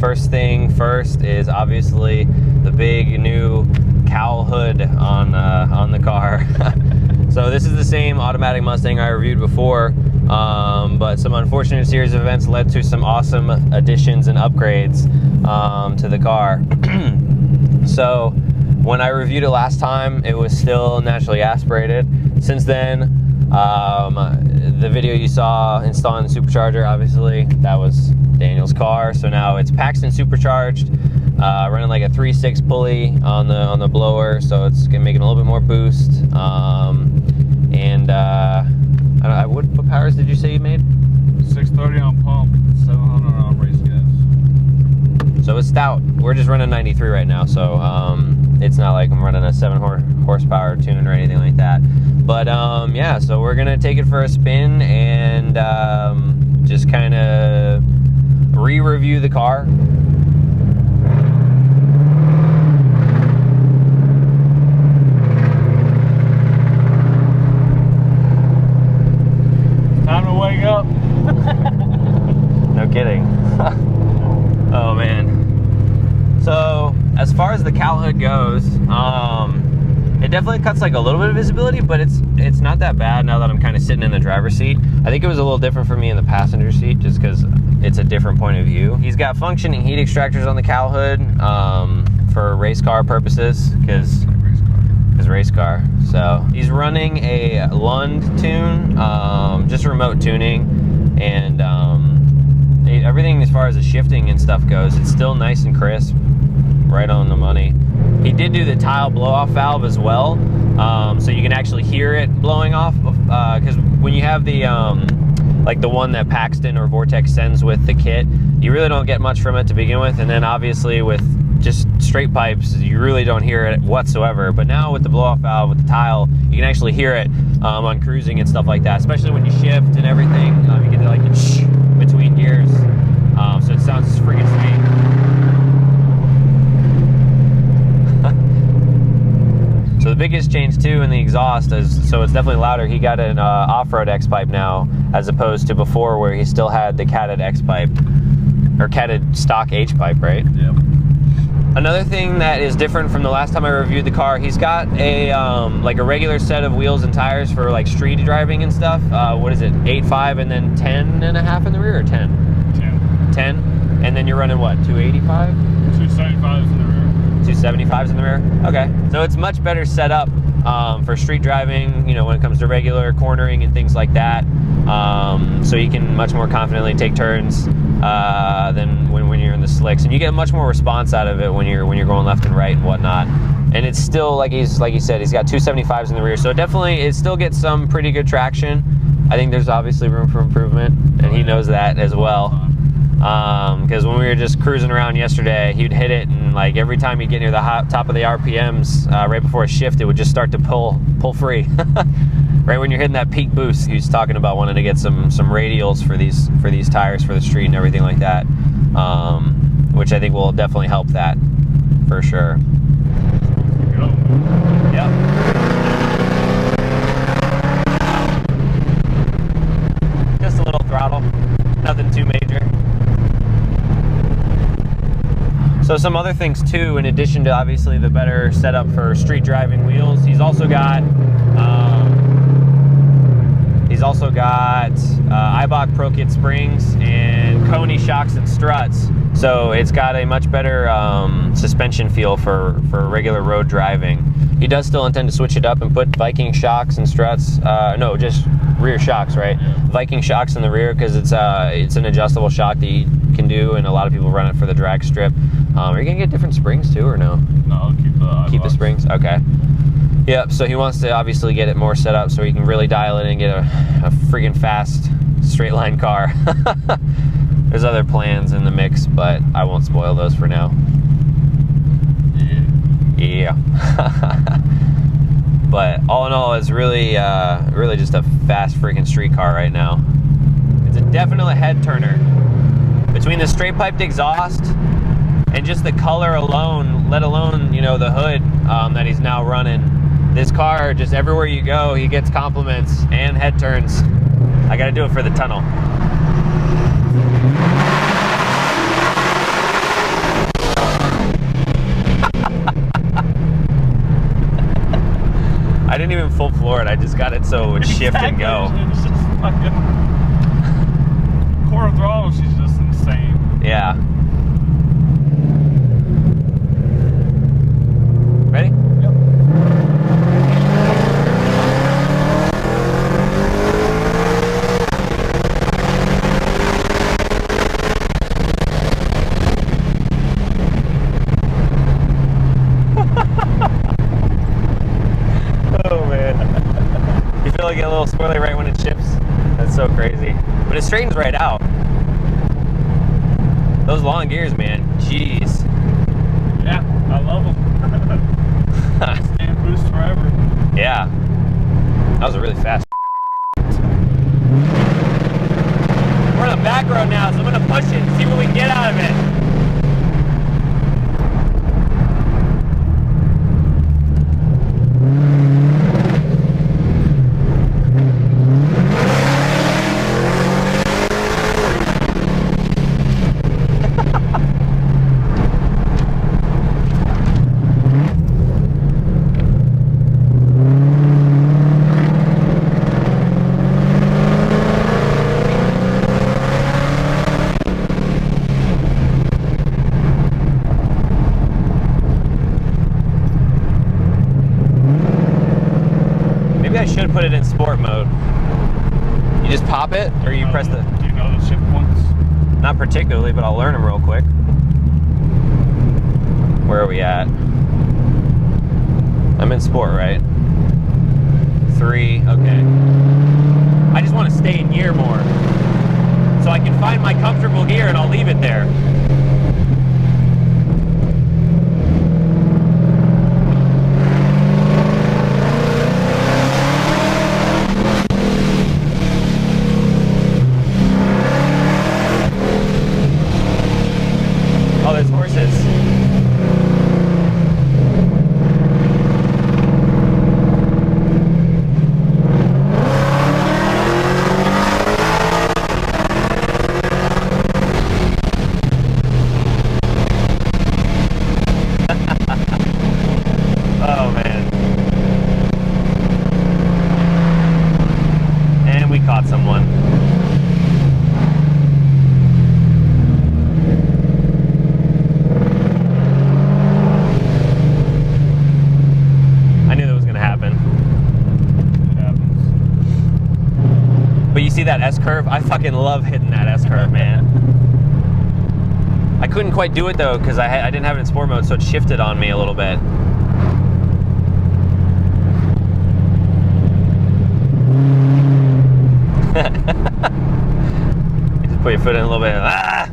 first thing first is obviously the big new Cowl hood on the car. So this is the same automatic Mustang I reviewed before, but some unfortunate series of events led to some awesome additions and upgrades to the car. So when I reviewed it last time, it was still naturally aspirated. Since then, the video you saw installing the supercharger, obviously, that was Daniel's car. So now it's Paxton Supercharged, running like a 3.6 pulley on the blower, so it's gonna make it a little bit more boost. What powers did you say you made? 630 on pump, 700 on race gas. So it's stout. We're just running 93 right now, so it's not like I'm running a 7 horsepower tune or anything like that. But yeah, so we're gonna take it for a spin and just kind of re-review the car. Time to wake up. No kidding. Oh man. So as far as the Cowl hood goes, it definitely cuts like a little bit of visibility, but it's not that bad now that I'm kind of sitting in the driver's seat. I think it was a little different for me in the passenger seat just because it's a different point of view. He's got functioning heat extractors on the Cowl hood for race car purposes, because race car. So he's running a Lund tune, just remote tuning, and everything as far as the shifting and stuff goes, it's still nice and crisp, right on the money. He did do the tile blow-off valve as well, so you can actually hear it blowing off, because when you have the like the one that Paxton or Vortex sends with the kit, you really don't get much from it to begin with, and then obviously with just straight pipes, you really don't hear it whatsoever. But now with the blow-off valve, with the tile, you can actually hear it on cruising and stuff like that, especially when you shift and everything. You get like the shh between gears, so it sounds freaking sweet. So the biggest change too in the exhaust is, so it's definitely louder. He got an off-road X pipe now, as opposed to before where he still had the catted X pipe, or catted stock H pipe, right? Yep. Another thing that is different from the last time I reviewed the car, he's got a like a regular set of wheels and tires for like street driving and stuff. What is it, 8.5 and then 10.5 in the rear, or 10? 10. And then you're running what, 285? 275s in the rear. 275s in the rear? Okay. So it's much better set up for street driving, you know, when it comes to regular cornering and things like that. So you can much more confidently take turns than when you're in the slicks, and you get much more response out of it when you're going left and right and whatnot. And it's still, like you said, he's got 275s in the rear, so definitely it still gets some pretty good traction. I think there's obviously room for improvement, and he knows that as well. Because when we were just cruising around yesterday, he'd hit it, and like every time he'd get near the top of the RPMs, right before a shift, it would just start to pull free. Right when you're hitting that peak boost. He was talking about wanting to get some radials for these tires for the street and everything like that, which I think will definitely help that for sure. Yep. Just a little throttle, nothing too major. So some other things too, in addition to obviously the better setup for street driving wheels, he's also got Ibach Pro Kit springs and Coney shocks and struts. So it's got a much better suspension feel for regular road driving. He does still intend to switch it up and put Viking shocks and struts. No, just rear shocks, right? Yeah. Viking shocks in the rear, because it's an adjustable shock that you can do, and a lot of people run it for the drag strip. Are you gonna get different springs too, or no? No, I'll keep the springs. Okay. Yep. So he wants to obviously get it more set up so he can really dial it in and get a freaking fast straight line car. There's other plans in the mix, but I won't spoil those for now. Yeah. But all in all, it's really just a fast freaking street car right now. It's a definite head turner. Between the straight piped exhaust and just the color alone, let alone, you know, the hood that he's now running, this car, just everywhere you go, he gets compliments and head turns. I gotta do it for the tunnel. lord, I just got it so it would shift and go. It's just fucking quarter throttle, she's just insane. Yeah. Ready? Yep. Oh man. You feel like you get a little swirly right when it shifts? That's so crazy. But it straightens right out. Those long gears, man. Jeez. Yeah, I love them. Stand boost forever. Yeah. That was a really fast. We're on the back road now, so I'm gonna push it and see what we can get out of it. I should put it in sport mode. You just pop it, or you press the... Do you know the shift points? Not particularly, but I'll learn them real quick. Where are we at? I'm in sport, right? 3, okay. I just want to stay in gear more. So I can find my comfortable gear and I'll leave it there. Oh, there's horses. Oh, man. And we caught someone. I knew that was going to happen. It happens. But you see that S-curve? I fucking love hitting that S-curve, man. I couldn't quite do it though because I didn't have it in sport mode, so it shifted on me a little bit. You just put your foot in a little bit. Ah!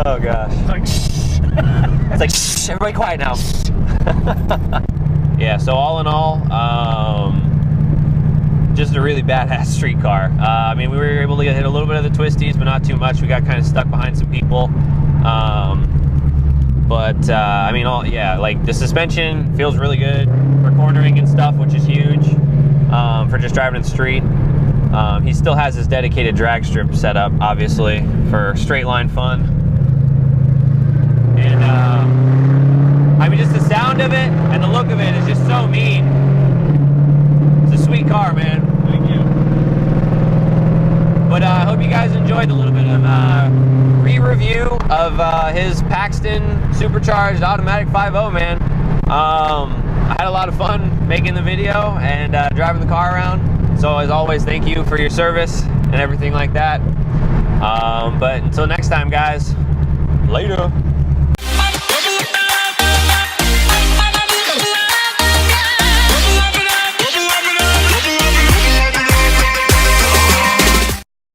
Oh gosh. It's like, shh, everybody quiet now. Yeah, so all in all, just a really badass street car. I mean, we were able to hit a little bit of the twisties, but not too much. We got kind of stuck behind some people. I mean, yeah, like the suspension feels really good for cornering and stuff, which is huge for just driving in the street. He still has his dedicated drag strip set up, obviously, for straight line fun. And I mean, just the sound of it and the look of it is just so mean. It's a sweet car, man. Thank you. But I hope you guys enjoyed a little bit of re-review of his Paxton Supercharged automatic 5.0, man. I had a lot of fun making the video and driving the car around. So as always, thank you for your service and everything like that. But until next time, guys, later.